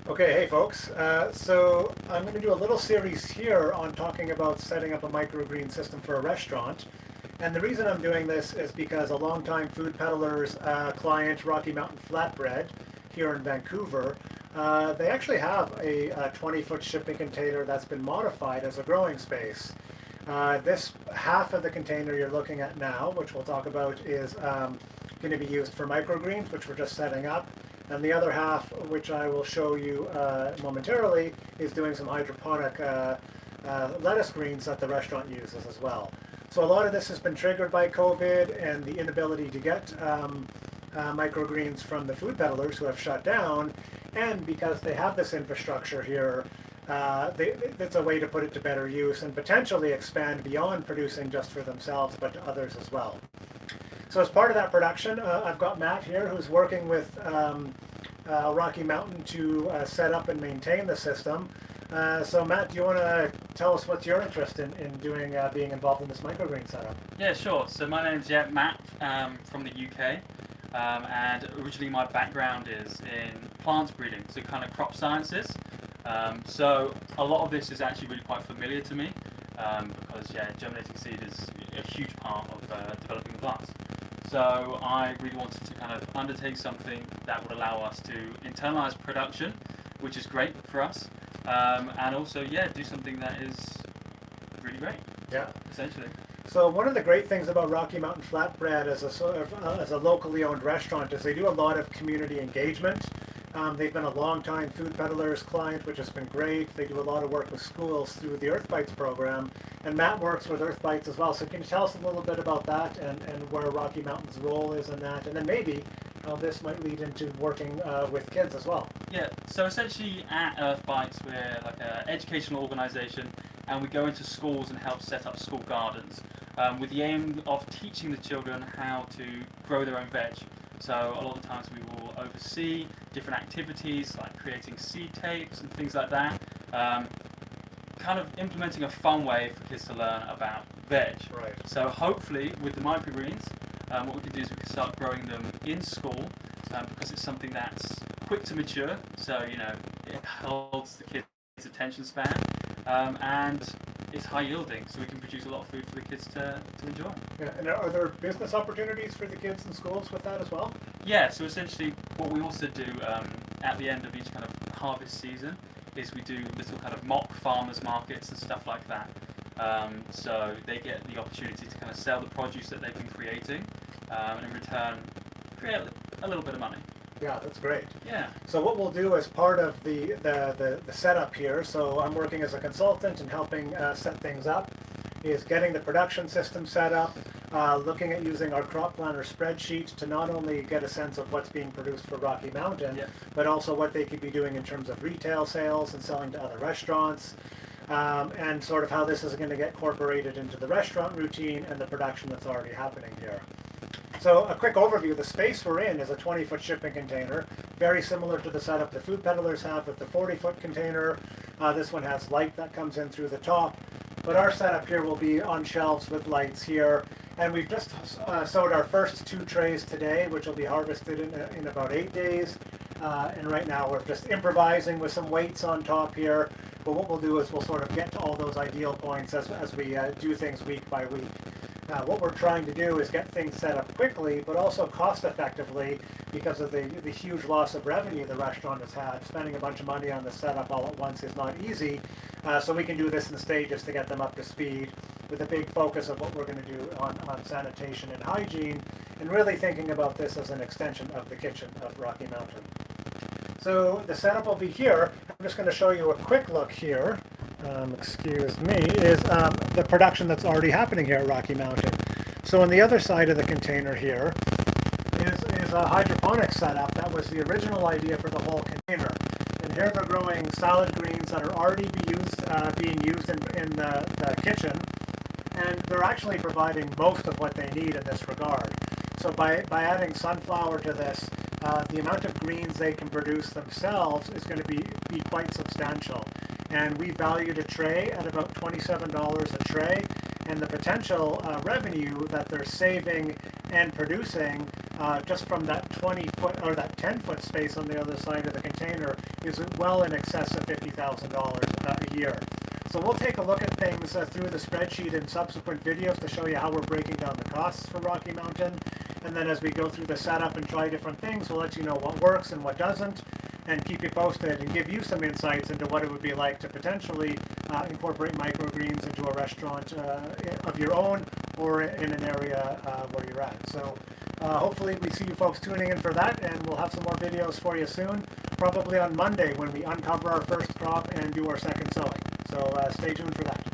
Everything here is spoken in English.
Okay, hey folks. So I'm going to do a little series here on talking about setting up a microgreen system for a restaurant. And the reason I'm doing this is because a longtime food peddler's client, Rocky Mountain Flatbread, here in Vancouver, they actually have a 20-foot shipping container that's been modified as a growing space. This half of the container you're looking at now, which we'll talk about, is going to be used for microgreens, which we're just setting up. And the other half, which I will show you momentarily, is doing some hydroponic lettuce greens that the restaurant uses as well. So a lot of this has been triggered by COVID and the inability to get microgreens from the food peddlers who have shut down. And because they have this infrastructure here, it's a way to put it to better use and potentially expand beyond producing just for themselves, but to others as well. So as part of that production, I've got Matt here who's working with Rocky Mountain to set up and maintain the system. So Matt, do you want to tell us what's your interest in doing, being involved in this microgreen setup? Yeah, sure. So my name's Matt from the UK, and originally my background is in plant breeding, so kind of crop sciences. So a lot of this is actually really quite familiar to me because germinating seed is a huge part of developing the plants. So I really wanted to kind of undertake something that would allow us to internalize production, which is great for us, and also do something that is really great. Yeah. Essentially. So one of the great things about Rocky Mountain Flatbread as a sort of as a locally owned restaurant is they do a lot of community engagement. They've been a long-time food peddlers client, which has been great. They do a lot of work with schools through the Earth Bites program. And Matt works with Earth Bites as well. So can you tell us a little bit about that and where Rocky Mountain's role is in that? And then maybe how this might lead into working with kids as well. Yeah, so essentially at Earth Bites, we're like an educational organisation, and we go into schools and help set up school gardens with the aim of teaching the children how to grow their own veg. So a lot of the times we will oversee different activities like creating seed tapes and things like that, kind of implementing a fun way for kids to learn about veg. Right. So hopefully with the microgreens, what we can do is we can start growing them in school because it's something that's quick to mature, so it holds the kids' attention span, and it's high yielding, so we can produce a lot of food for the kids to enjoy. Yeah. And are there business opportunities for the kids in schools with that as well? Yeah, so essentially what we also do at the end of each kind of harvest season is we do little kind of mock farmers markets and stuff like that. So they get the opportunity to kind of sell the produce that they've been creating and in return create a little bit of money. Yeah, that's great. Yeah. So what we'll do as part of the setup here, so I'm working as a consultant and helping set things up, is getting the production system set up, looking at using our crop planner spreadsheet to not only get a sense of what's being produced for Rocky Mountain, but also what they could be doing in terms of retail sales and selling to other restaurants, and sort of how this is going to get incorporated into the restaurant routine and the production that's already happening here. So a quick overview, the space we're in is a 20-foot shipping container, very similar to the setup the food peddlers have with the 40-foot container. This one has light that comes in through the top, but our setup here will be on shelves with lights here. And we've just sowed our first 2 trays today, which will be harvested in about 8 days. And right now we're just improvising with some weights on top here. But what we'll do is we'll sort of get to all those ideal points as we do things week by week. What we're trying to do is get things set up quickly, but also cost effectively because of the huge loss of revenue the restaurant has had. Spending a bunch of money on the setup all at once is not easy. So we can do this in stages to get them up to speed with a big focus of what we're going to do on sanitation and hygiene, and really thinking about this as an extension of the kitchen of Rocky Mountain. So the setup will be here. I'm just going to show you a quick look here. Excuse me, is the production that's already happening here at Rocky Mountain. So on the other side of the container here is a hydroponic setup that was the original idea for the whole container. And here they're growing salad greens that are already being used in the kitchen, and they're actually providing most of what they need in this regard. So by adding sunflower to this, the amount of greens they can produce themselves is going to be quite substantial. And we valued a tray at about $27 a tray, and the potential revenue that they're saving and producing just from that 20-foot or that 10-foot space on the other side of the container is well in excess of $50,000 a year. So we'll take a look at things through the spreadsheet in subsequent videos to show you how we're breaking down the costs for Rocky Mountain. And then as we go through the setup and try different things, we'll let you know what works and what doesn't, and keep you posted and give you some insights into what it would be like to potentially incorporate microgreens into a restaurant of your own or in an area where you're at. So hopefully we see you folks tuning in for that, and we'll have some more videos for you soon, probably on Monday when we uncover our first crop and do our second sowing. So stay tuned for that.